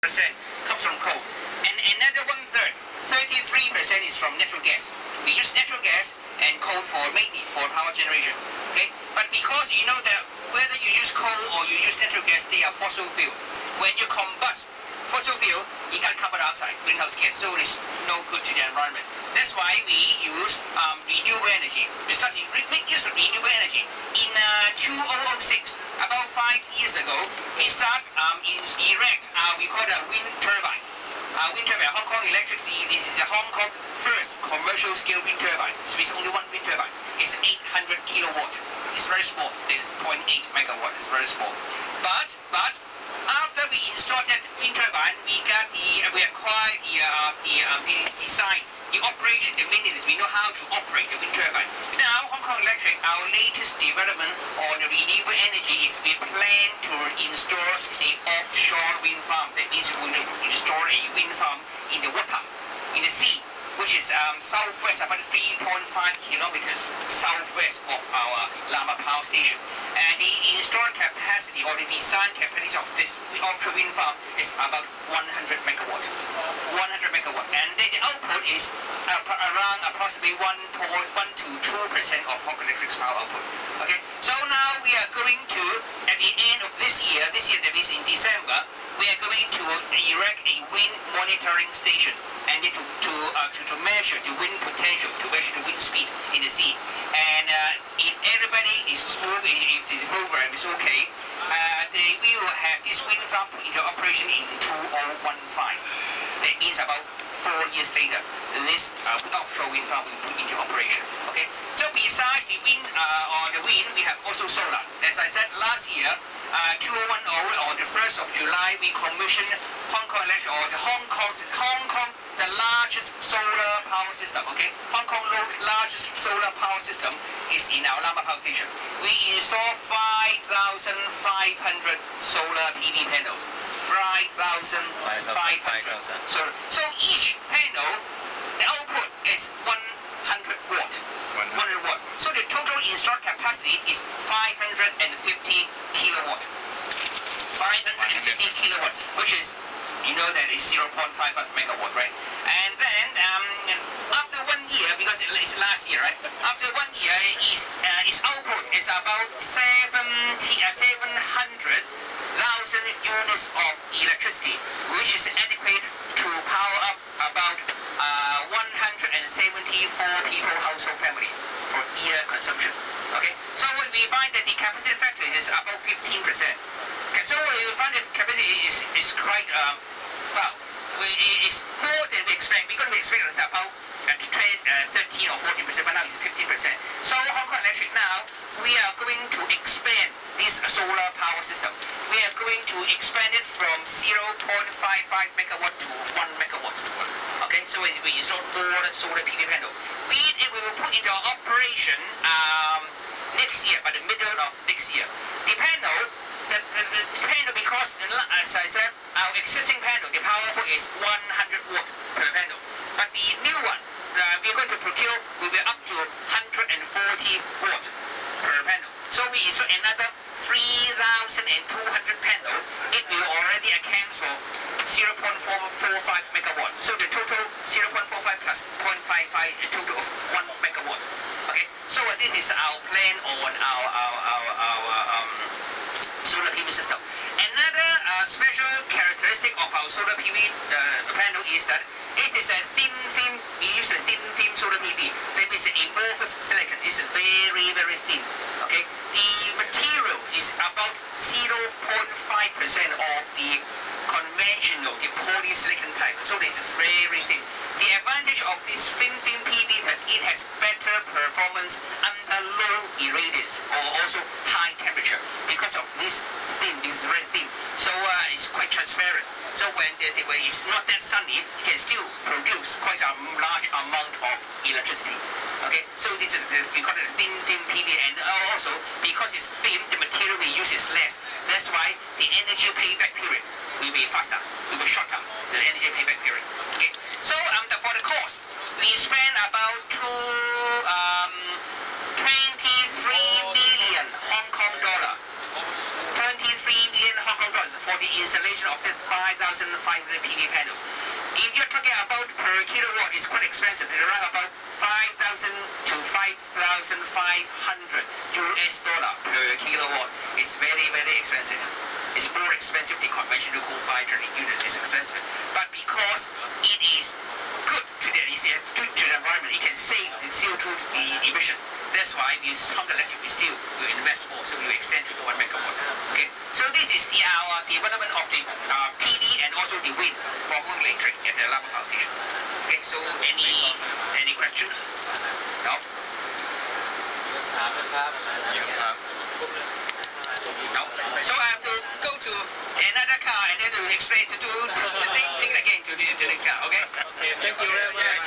comes from coal, and another 1/3, 33% is from natural gas. We use natural gas and coal for mainly for power generation. Okay, but because you know that whether you use coal or you use natural gas, they are fossil fuel. When you combust fossil fuel, you got carbon dioxide, greenhouse gas, so it's no good to the environment. That's why we use renewable energy. We started make use of renewable energy in 2006. About 5 years ago, we start erect we call it a wind turbine. Wind turbine, Hong Kong Electric. This is the Hong Kong first commercial scale wind turbine. So it's only one wind turbine. It's 800 kilowatt. It's very small. There's 0.8 megawatt. It's very small. But after we installed that wind turbine, we acquired the design, the operation, the maintenance. We know how to operate the wind turbine. Now, Hong Kong Electric, our latest development on the renewable energy is we plan to install an offshore wind farm. That means we will install a wind farm in the water, in the sea, which is southwest, about 3.5 kilometers southwest of our Lama Power Station. And the installed capacity or the design capacity of this offshore wind farm is about 100 megawatt. 100 megawatt. And then the output is around approximately 1 to 2% of Hong Kong Electric's power output. Okay, so now we are going to, at the end of this year that is in December, we are going to erect a wind monitoring station and to measure the wind potential, to measure the wind speed in the sea. And if everybody is smooth, if the program is okay, we will have this wind farm put into operation in 2015. That means about 4 years later, this offshore wind farm will put into operation. Okay. So besides the wind, we have also solar. As I said last year, 2010 on the 1st of July, we commissioned Hong Kong Electric, or the Hong Kong, the largest solar power system. Okay, Hong Kong largest solar power system is in our Lama Power Station. We install 5,500 solar PV panels. 5,500. So each panel, the output is 100 watt. 100 watt. So the total installed capacity is 550 kilowatt. 550 kilowatt, which is, you know, that is 0.55 megawatt, right? And then after 1 year, because it's last year, right? After 1 year, its output is about 700,000 units of electricity, which is adequate to power up about 174 people household family for year consumption. Okay, so we find that the capacity factor is about 15%. Okay, so we find that capacity is quite well. It's more than we expect. Because we expect it's about 13 or 14%, but now it's 15%. So Hong Kong Electric now, we are going to expand this solar power system. We are going to expand it from 0.55 megawatt to 1 megawatt. Okay, so we install more solar PV panel. We will put into operation next year, by the middle of next year. The panel, the panel, because as I said, our existing panel, the power output is 100 watt per panel. But the new one, we are going to procure will be up to 140 watt per panel. So we install another 3,200 panel. It will already account for 0.445 megawatt. So the total 0.45 plus 0.55, a total of 1 megawatt. Okay. So this is our plan on our solar PV system. Another special characteristic of our solar PV panel is that it is a thin film. We use a thin film solar PV. That is amorphous silicon. It's very, very thin. Okay. The material is about 0.5% of the conventional, the polysilicon type. So this is very thin. The advantage of this thin film PV is that it has better performance under low irradiance or also high temperature. Because of this thin, this is very thin. So it's quite transparent. So when it's not that sunny, it can still produce quite a large amount of electricity. Okay, so this is we call it a thin film PV, and also because it's thin, the material we use is less. That's why the energy payback period will be faster, will be shorter, the energy payback period. Okay, so for the cost, we spend about 23 million Hong Kong dollar. 23 million Hong Kong dollars, 40 the installation of this 5,500 PV panels. If you're talking about per kilowatt, it's quite expensive. It's around about 5,000 to 5,500 US dollar per kilowatt. It's very, very expensive. It's more expensive than conventional coal-fired unit. It's expensive. But because it is good to the environment, it can save the CO2 emission. That's why we Hong Kong Electric, we still will invest more, so we will extend to the 1 megawatt. Okay, so this is our development of the PV and also the wind for Hong Kong Electric at the Lama Power Station. Okay, so any question? No? No. So I have to go to another car and then to explain to do the same thing again to the next car. Okay? Okay, thank you very much.